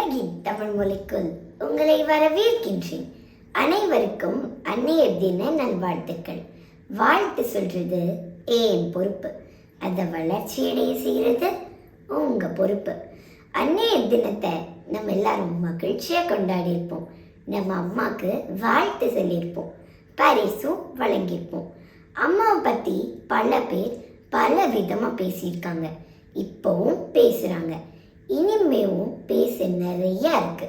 தமிழ் மொழிக்குள் உங்களை வரவேற்கின்றேன். அனைவருக்கும் அன்னையர் தின நல்வாழ்த்துக்கள். வாழ்த்து சொல்றது ஏன் பொறுப்பு, அதை வளர்ச்சியடைய செய்யறது உங்க பொறுப்பு. அன்னையர் தினத்தை நம்ம எல்லாரும் மகிழ்ச்சியா கொண்டாடி இருப்போம். நம்ம அம்மாக்கு வாழ்த்து சொல்லியிருப்போம், பரிசும் வழங்கியிருப்போம். அம்மாவை பத்தி பல பேர் பல விதமா பேசியிருக்காங்க, இப்பவும் பேசுறாங்க, இனிமேவும் பேச நிறைய இருக்கு.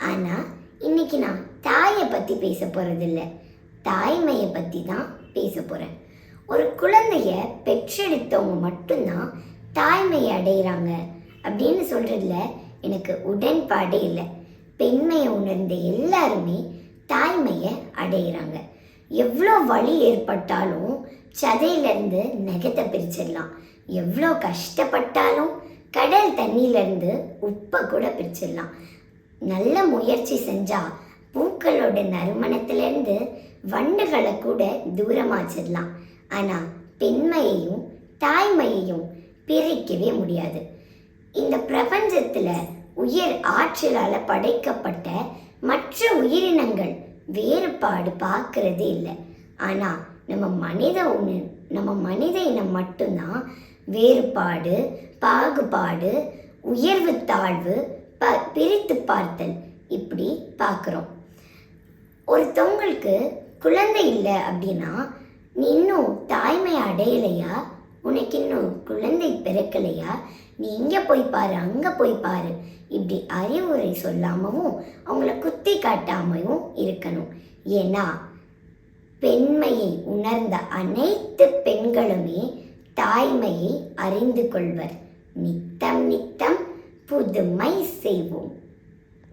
ஆனா இன்னைக்கு நான் தாயை பத்தி பேச போறதில்ல, தாய்மையை பத்தி தான் பேச போறேன். ஒரு குழந்தைய பெற்றெடுத்தவங்க மட்டும்தான் தாய்மையை அடைகிறாங்க அப்படின்னு சொல்றதுல எனக்கு உடன்பாடு இல்லை. பெண்மையை உணர்ந்த எல்லாருமே தாய்மையை அடைகிறாங்க. எவ்வளோ வலி ஏற்பட்டாலும் சதையிலேருந்து நகத்தை பிரிச்சிடலாம், எவ்வளோ கஷ்டப்பட்டாலும் கடல் தண்ணியிலேருந்து உப்பை கூட பிரிச்சிடலாம். நல்ல முயற்சி செஞ்சால் பூக்களோட நறுமணத்திலேருந்து வண்டுகளை கூட தூரமாச்சிடலாம். ஆனால் பெண்மையையும் தாய்மையையும் பிரிக்கவே முடியாது. இந்த பிரபஞ்சத்தில் உயர் ஆற்றலால் படைக்கப்பட்ட மற்ற உயிரினங்கள் வேறுபாடு பார்க்கறதே இல்லை. ஆனால் நம்ம மனித இனம் மட்டும்தான் வேறுபாடு, பாகுபாடு, உயர்வு தாழ்வு, பிரித்து பார்த்தல் இப்படி பார்க்குறோம். ஒருத்தவங்களுக்கு குழந்தை இல்லை அப்படின்னா, நீ இன்னும் தாய்மை அடையலையா, உனக்கு இன்னும் குழந்தை பிறக்கலையா, நீ இங்கே போய் பாரு, அங்கே போய் பாரு, இப்படி அறிவுரை சொல்லாமவும் அவங்கள குத்தி காட்டாமையும் இருக்கணும். ஏன்னா பெண்மையை உணர்ந்த அனைத்து பெண்களுமே தாய்மையை அறிந்து கொள்வர். நித்தம் நித்தம் புதுமை செய்வோம்.